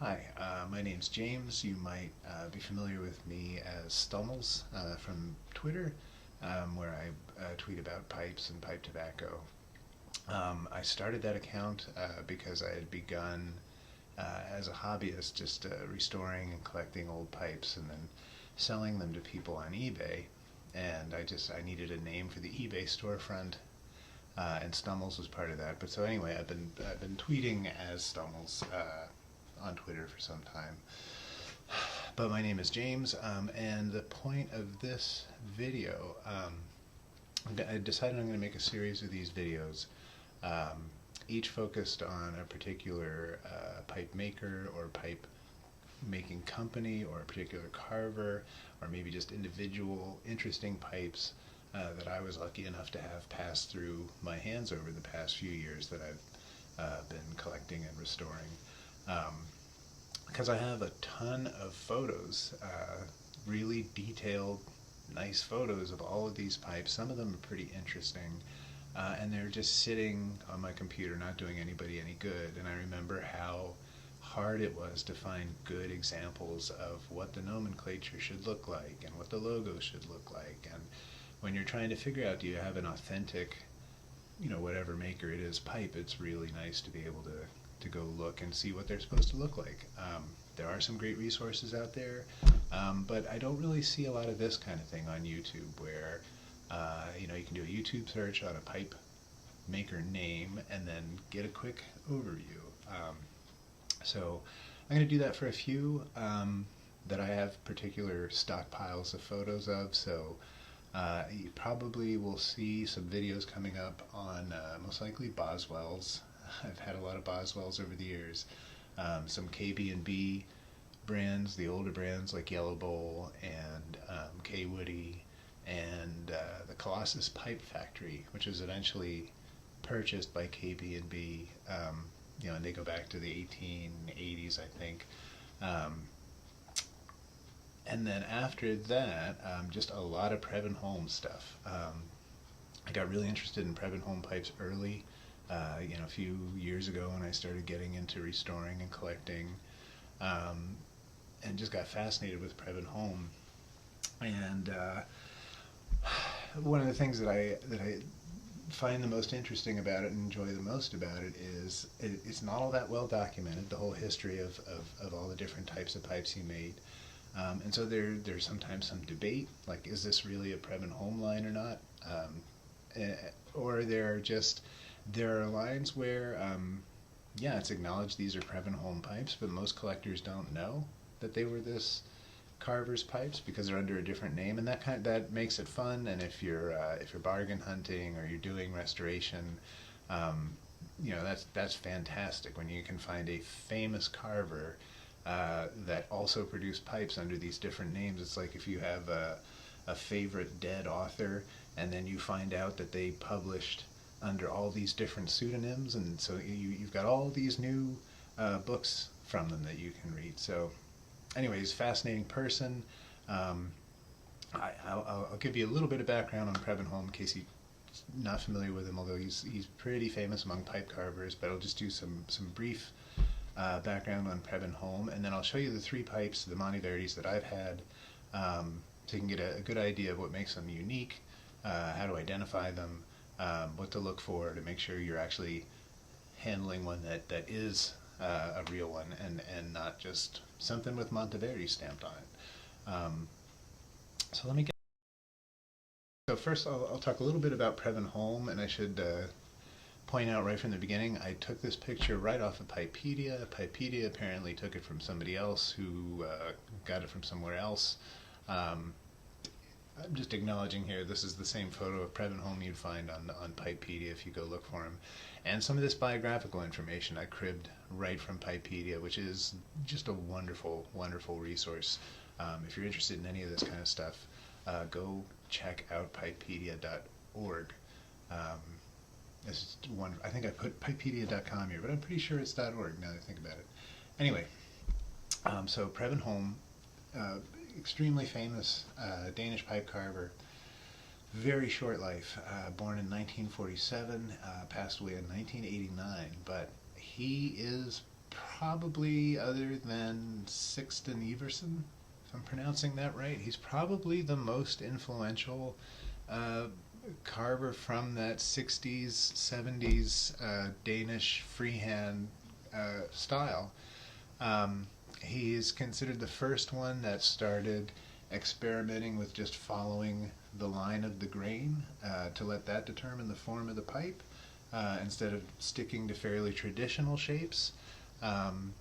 Hi, my name's James. You might be familiar with me as Stummels from Twitter, where I tweet about pipes and pipe tobacco. I started that account because I had begun as a hobbyist just restoring and collecting old pipes and then selling them to people on eBay. And I needed a name for the eBay storefront, and Stummels was part of that. But so anyway, I've been tweeting as Stummels on Twitter for some time. But my name is James, and the point of this video, I decided I'm going to make a series of these videos, each focused on a particular pipe maker or pipe making company or a particular carver, or maybe just individual interesting pipes that I was lucky enough to have passed through my hands over the past few years that I've been collecting and restoring. Because I have a ton of photos, really detailed, nice photos of all of these pipes. Some of them are pretty interesting, and they're just sitting on my computer not doing anybody any good. And I remember how hard it was to find good examples of what the nomenclature should look like and what the logo should look like. And when you're trying to figure out, do you have an authentic, whatever maker it is, pipe, it's really nice to be able to go look and see what they're supposed to look like. There are some great resources out there, but I don't really see a lot of this kind of thing on YouTube where you can do a YouTube search on a pipe maker name and then get a quick overview. So I'm going to do that for a few that I have particular stockpiles of photos of. So you probably will see some videos coming up on most likely Boswell's. I've had a lot of Boswells over the years. Some KB&B brands, the older brands like Yellow Bowl and K Woody, and the Colossus Pipe Factory, which was eventually purchased by KB&B. And they go back to the 1880s, I think. And then after that, just a lot of Preben Holm stuff. I got really interested in Preben Holm pipes early. A few years ago when I started getting into restoring and collecting, and just got fascinated with Preben Holm. And one of the things that I find the most interesting about it and enjoy the most about it is it's not all that well documented, the whole history of all the different types of pipes he made. And so there's sometimes some debate, like, is this really a Preben Holm line or not? Or there are lines where, it's acknowledged these are Preben Holm pipes, but most collectors don't know that they were this carver's pipes because they're under a different name, and that makes it fun. And if you're bargain hunting or you're doing restoration, that's fantastic when you can find a famous carver that also produced pipes under these different names. It's like if you have a favorite dead author, and then you find out that they published under all these different pseudonyms, and so you've got all these new books from them that you can read. So anyways, fascinating person. I'll give you a little bit of background on Preben Holm in case you're not familiar with him, although he's pretty famous among pipe carvers, but I'll just do some brief background on Preben Holm, and then I'll show you the three pipes, the Monte Verdis that I've had, so you can get a good idea of what makes them unique, how to identify them, what to look for to make sure you're actually handling one that is a real one and not just something with Monte Verdi stamped on it. So let me get. So first I'll talk a little bit about Preben Holm, and I should point out right from the beginning, I took this picture right off of Pipedia. Pipedia apparently took it from somebody else who got it from somewhere else. I'm just acknowledging here, this is the same photo of Preben Holm you'd find on Pipedia if you go look for him. And some of this biographical information I cribbed right from Pipedia, which is just a wonderful, wonderful resource. If you're interested in any of this kind of stuff, go check out pipedia.org. This is one, I think I put pipedia.com here, but I'm pretty sure it's .org now that I think about it. Anyway, so Preben Holm, extremely famous Danish pipe carver, very short life, born in 1947, passed away in 1989, but he is probably, other than Sixten Iverson, if I'm pronouncing that right, he's probably the most influential uh, carver from that 60s, 70s Danish freehand style. Um, he is considered the first one that started experimenting with just following the line of the grain to let that determine the form of the pipe instead of sticking to fairly traditional shapes. Um,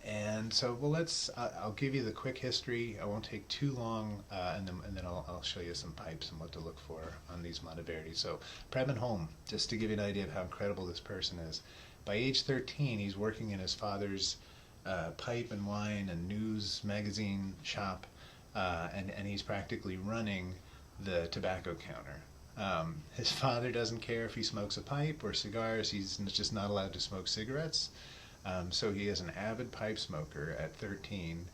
and so, well, I'll give you the quick history. I won't take too long, and then I'll show you some pipes and what to look for on these Monteverdi. So, Preben Holm, just to give you an idea of how incredible this person is. By age 13, he's working in his father's pipe and wine and news magazine shop, and he's practically running the tobacco counter. His father doesn't care if he smokes a pipe or cigars. He's just not allowed to smoke cigarettes. So he is an avid pipe smoker at 13,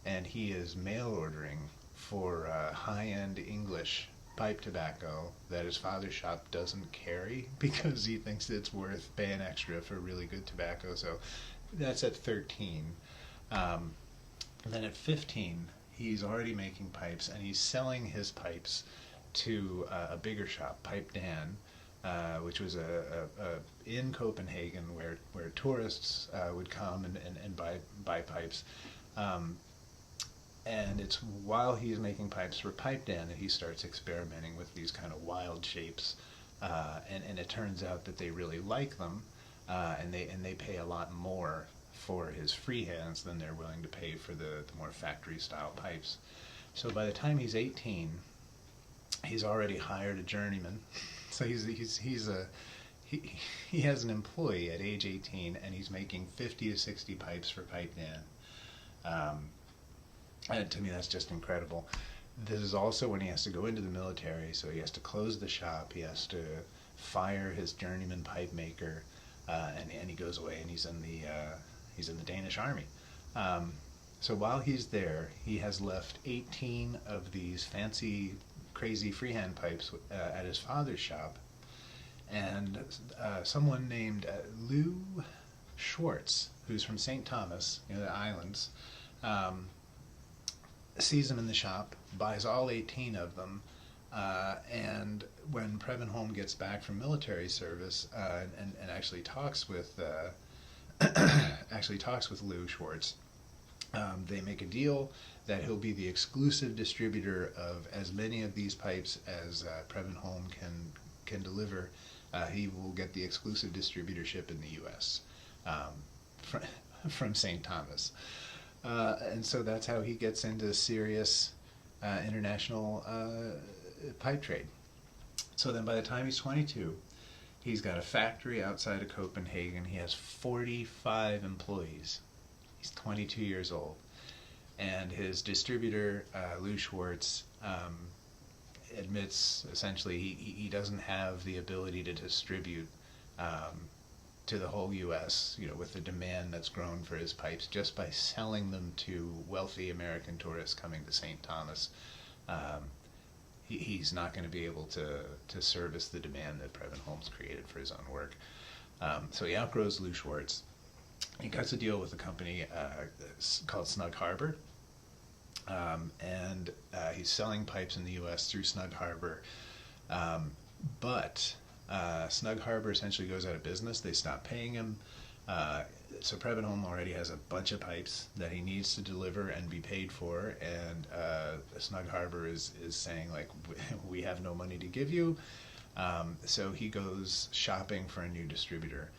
and he is mail ordering for high-end English pipe tobacco that his father's shop doesn't carry because he thinks it's worth paying extra for really good tobacco. So that's at 13. Then at 15, he's already making pipes, and he's selling his pipes to a bigger shop, Pipe Dan, which was in Copenhagen where tourists would come and buy pipes. And it's while he's making pipes for Pipe Dan that he starts experimenting with these kind of wild shapes, and it turns out that they really like them, and they pay a lot more for his freehands than they're willing to pay for the more factory style pipes. So by the time he's 18, he's already hired a journeyman. So he has an employee at age 18, and he's making 50 to 60 pipes for Pipe Dan. And to me, that's just incredible. This is also when he has to go into the military, so he has to close the shop. He has to fire his journeyman pipe maker, and he goes away, and he's in the Danish army. So while he's there, he has left 18 of these fancy, crazy freehand pipes at his father's shop, and someone named Lou Schwartz, who's from St. Thomas, the islands, sees him in the shop, buys all 18 of them, and when Preben Holm gets back from military service and actually talks with Lou Schwartz, they make a deal that he'll be the exclusive distributor of as many of these pipes as Preben Holm can deliver. He will get the exclusive distributorship in the U.S. From St. Thomas. And so that's how he gets into serious international pipe trade. So then by the time he's 22, he's got a factory outside of Copenhagen. He has 45 employees. He's 22 years old. And his distributor, Lou Schwartz, admits essentially he doesn't have the ability to distribute to the whole U.S., with the demand that's grown for his pipes just by selling them to wealthy American tourists coming to St. Thomas. He's not going to be able to service the demand that Preben Holm's created for his own work. So he outgrows Lou Schwartz. He cuts a deal with a company called Snug Harbor, and he's selling pipes in the U.S. through Snug Harbor, but Snug Harbor essentially goes out of business. They stop paying him. So Preben Holm already has a bunch of pipes that he needs to deliver and be paid for, and Snug Harbor is saying, like, we have no money to give you. So he goes shopping for a new distributor.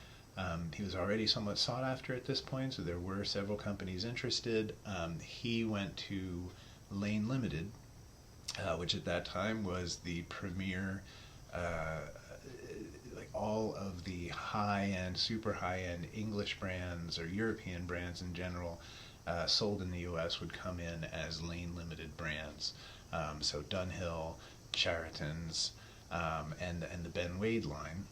He was already somewhat sought after at this point, so there were several companies interested. He went to Lane Limited, which at that time was the premier, all of the high-end, super high-end English brands or European brands in general sold in the U.S. would come in as Lane Limited brands. So Dunhill, Chariton's, and the Ben Wade line.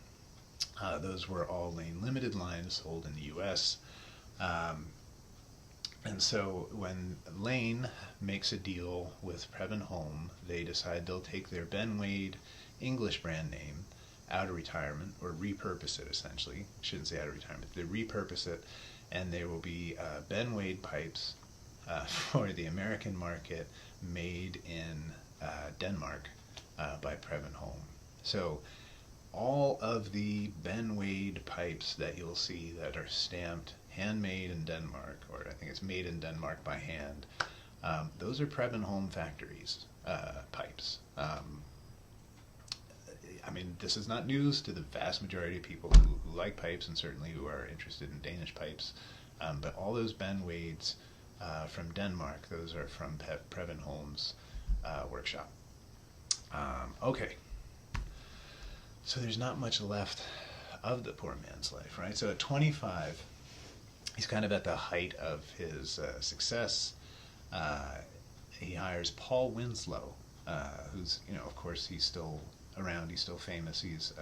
Those were all Lane Limited lines sold in the U.S. And so when Lane makes a deal with Preben Holm, they decide they'll take their Ben Wade English brand name out of retirement, or repurpose it essentially. I shouldn't say out of retirement. They repurpose it and there will be Ben Wade pipes for the American market made in Denmark by Preben Holm. So all of the Ben Wade pipes that you'll see that are stamped handmade in Denmark, or I think it's made in Denmark by hand, those are Preben Holm factories pipes. I mean, this is not news to the vast majority of people who like pipes and certainly who are interested in Danish pipes. But all those Ben Wades from Denmark, those are from Preben Holm's workshop. Okay, so there's not much left of the poor man's life, right? So at 25, he's kind of at the height of his success. He hires Paul Winslow, who's, of course, he's still around, he's still famous, he's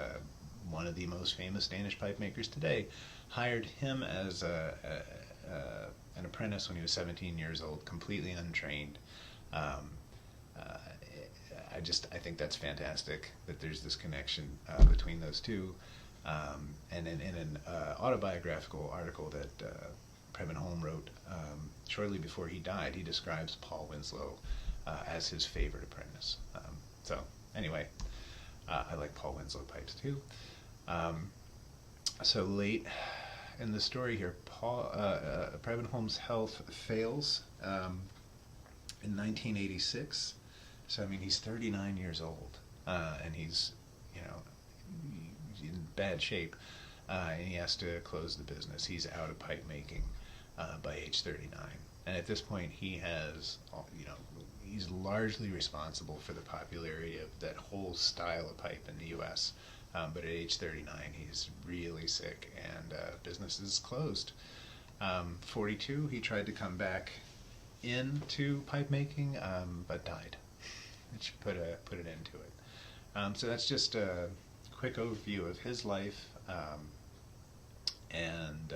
one of the most famous Danish pipe makers today. Hired him as an apprentice when he was 17 years old, completely untrained. I think that's fantastic that there's this connection between those two. And in an autobiographical article that Preben Holm wrote shortly before he died, he describes Paul Winslow as his favorite apprentice. So anyway, I like Paul Winslow pipes too. So late in the story here, Preben Holm's health fails in 1986. So I mean, he's 39 years old, and he's in bad shape, and he has to close the business. He's out of pipe making by age 39, and at this point, he has he's largely responsible for the popularity of that whole style of pipe in the U.S. But at age 39, he's really sick, and business is closed. 42, he tried to come back into pipe making, but died, which put an end to it. So that's just a quick overview of his life, and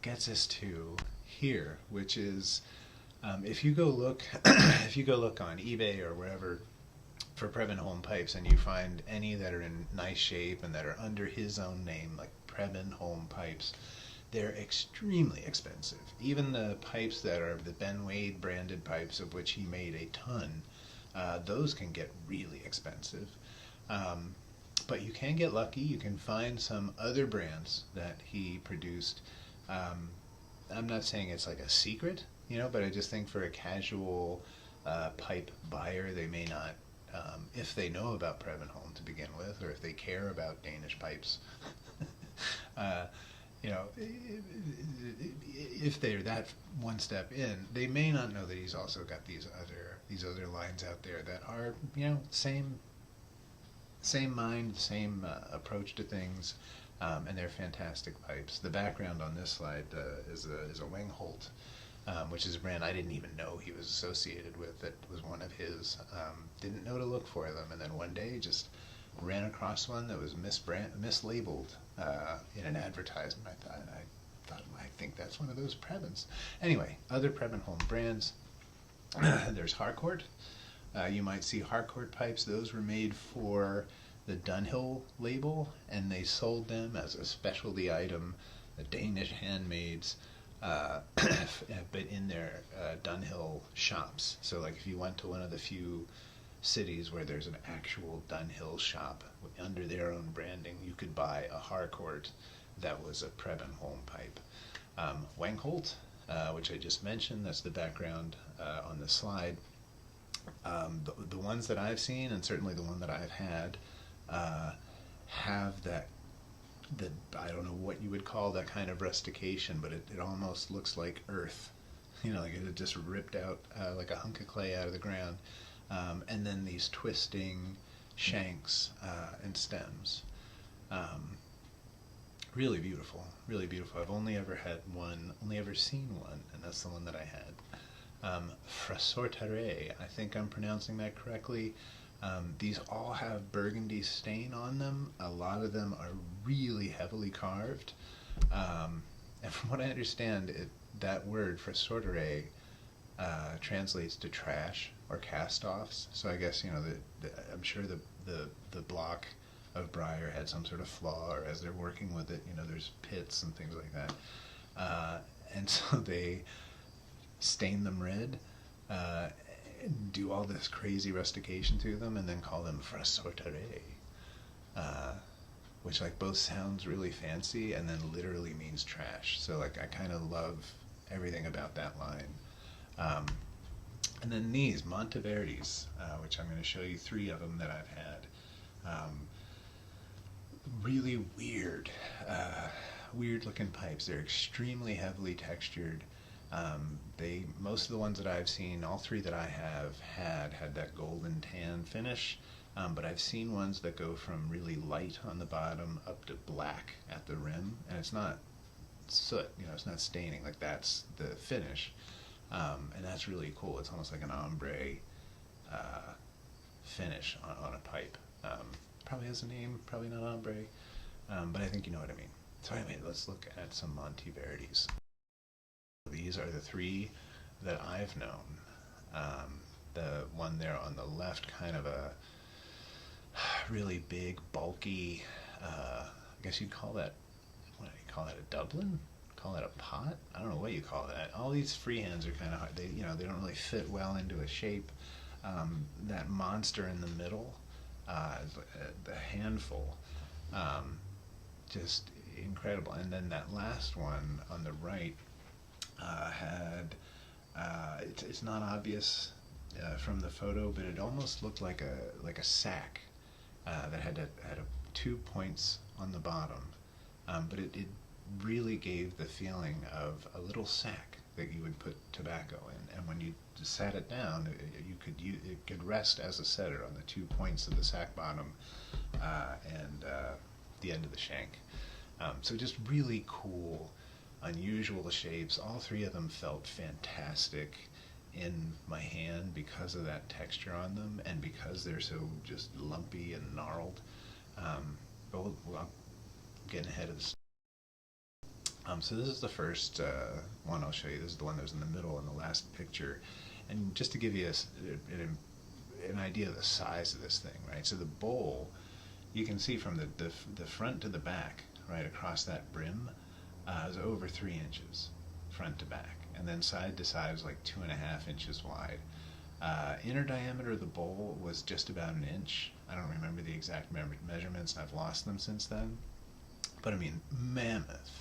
gets us to here, which is if you go look on eBay or wherever for Preben Holm pipes, and you find any that are in nice shape and that are under his own name, like Preben Holm pipes, they're extremely expensive. Even the pipes that are the Ben Wade branded pipes, of which he made a ton, those can get really expensive. But you can get lucky. You can find some other brands that he produced. I'm not saying it's like a secret, but I just think for a casual pipe buyer, they may not, if they know about Preben Holm to begin with, or if they care about Danish pipes, if they're that one step in, they may not know that he's also got these other lines out there that are, same mind, same approach to things, and they're fantastic pipes. The background on this slide is a Wengholt, which is a brand I didn't even know he was associated with. That was one of his. Didn't know to look for them, and then one day just ran across one that was mislabeled in an advertisement. I think that's one of those Prebens. Anyway, other Preben Holm brands. There's Harcourt. You might see Harcourt pipes. Those were made for the Dunhill label, and they sold them as a specialty item, the Danish handmaids, but in their Dunhill shops. So like if you went to one of the few cities where there's an actual Dunhill shop under their own branding, you could buy a Harcourt that was a Preben Holm pipe. Wengholt, which I just mentioned, that's the background on the slide. The ones that I've seen, and certainly the one that I've had, have that I don't know what you would call that kind of rustication, but it almost looks like earth, like it had just ripped out like a hunk of clay out of the ground, and then these twisting shanks and stems. Really beautiful, really beautiful. I've only ever seen one, and that's the one that I had. Frasortare, I think I'm pronouncing that correctly. These all have burgundy stain on them. A lot of them are really heavily carved. And from what I understand, that word, frasortare, translates to trash or cast-offs. So I guess, I'm sure the block of briar had some sort of flaw, or as they're working with it, there's pits and things like that. Uh, and so they stain them red, uh, do all this crazy rustication to them, and then call them frasortere, uh, which like both sounds really fancy and then literally means trash. So like I kind of love everything about that line. And then these Monteverdis, which I'm going to show you 3 of them that I've had. Really weird, weird looking pipes. They're extremely heavily textured. Most of the ones that I've seen, all 3 that I have had that golden tan finish. But I've seen ones that go from really light on the bottom up to black at the rim, and it's not soot, it's not staining. Like that's the finish, and that's really cool. It's almost like an ombre finish on a pipe. Probably has a name, probably not ombre, but I think you know what I mean. So anyway, let's look at some Monteverdis. These are the 3 that I've known. The one there on the left, kind of a really big, bulky, I guess you'd call that, what do you call that, a Dublin? Call that a pot? I don't know what you call that. All these freehands are kind of hard. They don't really fit well into a shape. That monster in the middle, the handful, just incredible. And then that last one on the right it's not obvious from the photo, but it almost looked like a sack that had 2 points on the bottom, but it really gave the feeling of a little sack that you would put tobacco in, and when you sat it down, it could rest as a setter on the 2 points of the sack bottom and the end of the shank. So just really cool, unusual shapes. All 3 of them felt fantastic in my hand because of that texture on them and because they're so just lumpy and gnarled. But I'm getting ahead of this. So this is the first one I'll show you. This is the one that was in the middle in the last picture. And just to give you an idea of the size of this thing, right? So the bowl, you can see from the front to the back, right across that brim, is over 3 inches, front to back. And then side to side is like 2.5 inches wide. Inner diameter of the bowl was just about 1 inch. I don't remember the exact measurements, and I've lost them since then. But I mean, mammoth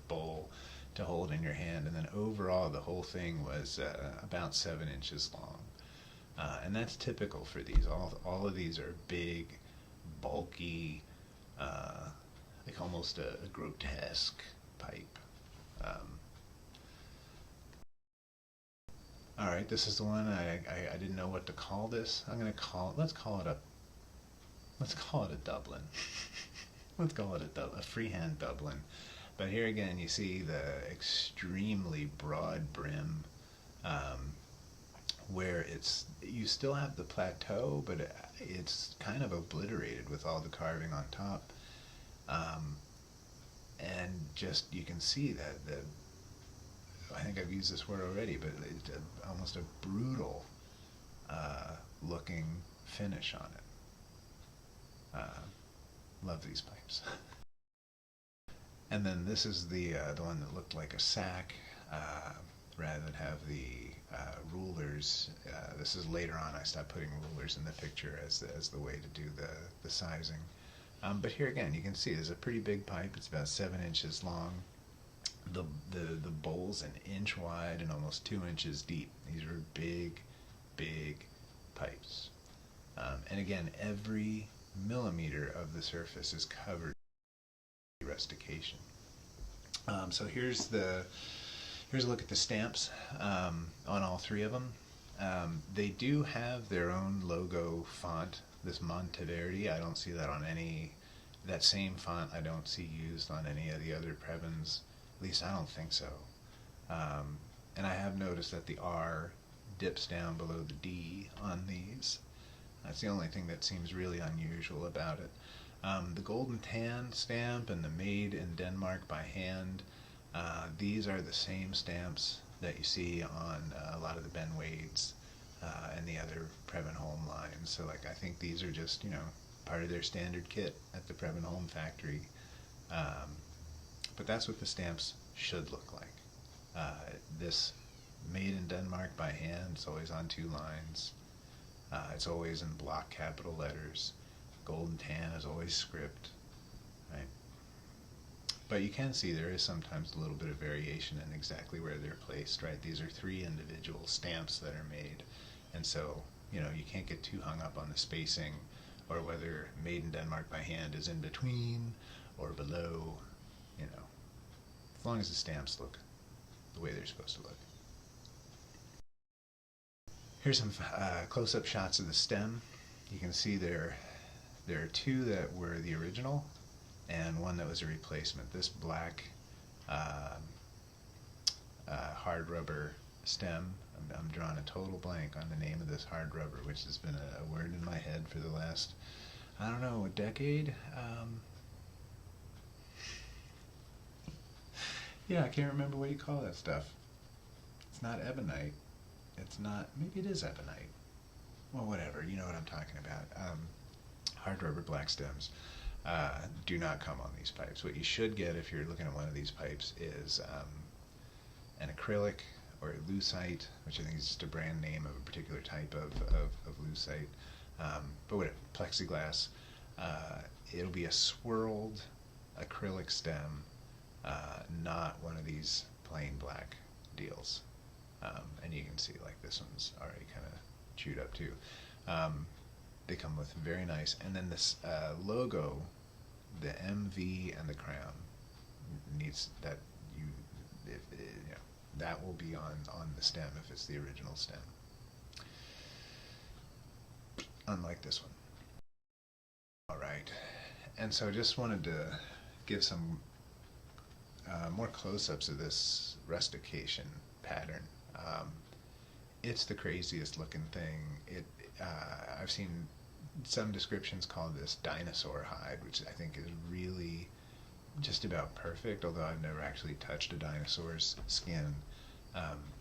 bowl to hold in your hand. And then overall, the whole thing was about 7 inches long. And that's typical for these. All of these are big, bulky, like almost a grotesque pipe. All right, this is the one I didn't know what to call this. Let's call it a Dublin. Let's call it a freehand Dublin. But here again, you see the extremely broad brim, where you still have the plateau, but it's kind of obliterated with all the carving on top. And just, you can see that I think I've used this word already, but it's almost a brutal looking finish on it. Love these pipes. And then this is the one that looked like a sack, rather than have the rulers. This is later on. I stopped putting rulers in the picture as the way to do the sizing. But here again, you can see there's a pretty big pipe. It's about 7 inches long. The bowl's 1 inch wide and almost 2 inches deep. These are big pipes. And again, every millimeter of the surface is covered in rustication. So here's a look at the stamps on all 3 of them. They do have their own logo font. This Monteverdi, I don't see that on that same font I don't see used on any of the other Prebens. At least I don't think so. And I have noticed that the R dips down below the D on these. That's the only thing that seems really unusual about it. The golden tan stamp and the made in Denmark by hand, these are the same stamps that you see on a lot of the Ben Wades and the other Preben Holm lines. So like, I think these are just, part of their standard kit at the Preben Holm factory. Um, but that's what the stamps should look like. This made in Denmark by hand, it's always on 2 lines. It's always in block capital letters. Golden tan is always script, right? But you can see there is sometimes a little bit of variation in exactly where they're placed, right? These are 3 individual stamps that are made, and so, you know, you can't get too hung up on the spacing or whether made in Denmark by hand is in between or below, you know, as long as the stamps look the way they're supposed to look. Here's some close-up shots of the stem. You can see there are 2 that were the original and 1 that was a replacement. This black hard rubber stem, I'm drawing a total blank on the name of this hard rubber, which has been a word in my head for the last, I don't know, a decade. Yeah, I can't remember what you call that stuff. It's not ebonite. It's not, maybe it is ebonite. Well, whatever, you know what I'm talking about. Hard rubber black stems do not come on these pipes. What you should get if you're looking at one of these pipes is an acrylic or a lucite, which I think is just a brand name of a particular type of lucite. But whatever, plexiglass. It'll be a swirled acrylic stem, not one of these plain black deals. And you can see like this one's already kind of chewed up too. They come with very nice, and then this logo, the MV and the crown needs that you know, that will be on the stem if it's the original stem. Unlike this one. All right, and so just wanted to give some more close-ups of this rustication pattern. It's the craziest looking thing. I've seen some descriptions call this dinosaur hide, which I think is really just about perfect, although I've never actually touched a dinosaur's skin.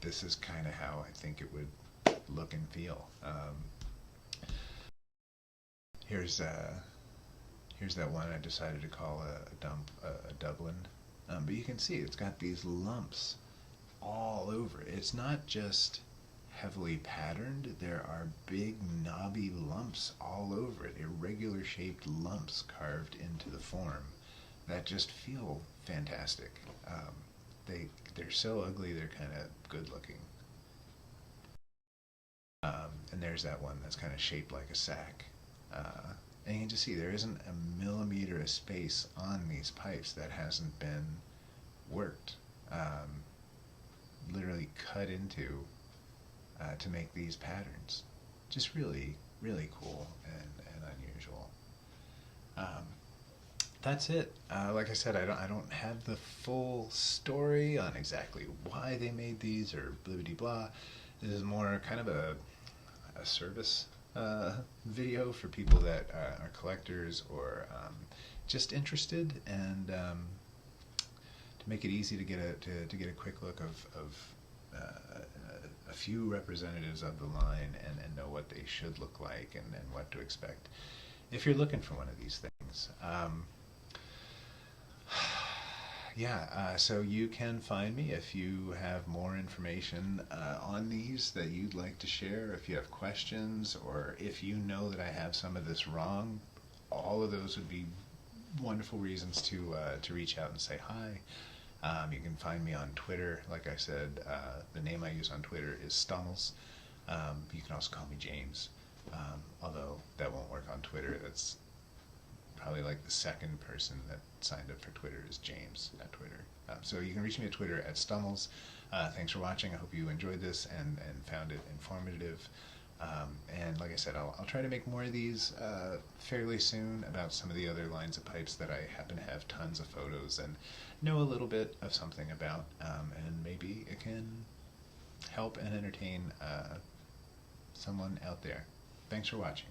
This is kind of how I think it would look and feel. Here's that one I decided to call a Dublin. But you can see it's got these lumps all over it. It's not just heavily patterned, there are big knobby lumps all over it, irregular shaped lumps carved into the form that just feel fantastic. They're so ugly, they're kind of good looking. And there's that one that's kind of shaped like a sack. And you can just see there isn't a millimeter of space on these pipes that hasn't been worked, literally cut into to make these patterns. Just really, really cool and unusual. That's it. Like I said, I don't have the full story on exactly why they made these or blibbity blah. This is more kind of a service video for people that are collectors or just interested, and to make it easy to get a quick look of a few representatives of the line and know what they should look like and what to expect if you're looking for one of these things. So you can find me if you have more information on these that you'd like to share, if you have questions, or if you know that I have some of this wrong. All of those would be wonderful reasons to reach out and say hi. You can find me on Twitter. Like I said, the name I use on Twitter is Stummels. You can also call me James, although that won't work on Twitter. That's probably like the second person that signed up for Twitter is James at Twitter. So you can reach me at Twitter at Stummels. Thanks for watching. I hope you enjoyed this and found it informative. And like I said, I'll try to make more of these fairly soon about some of the other lines of pipes that I happen to have tons of photos and know a little bit of something about, and maybe it can help and entertain someone out there. Thanks for watching.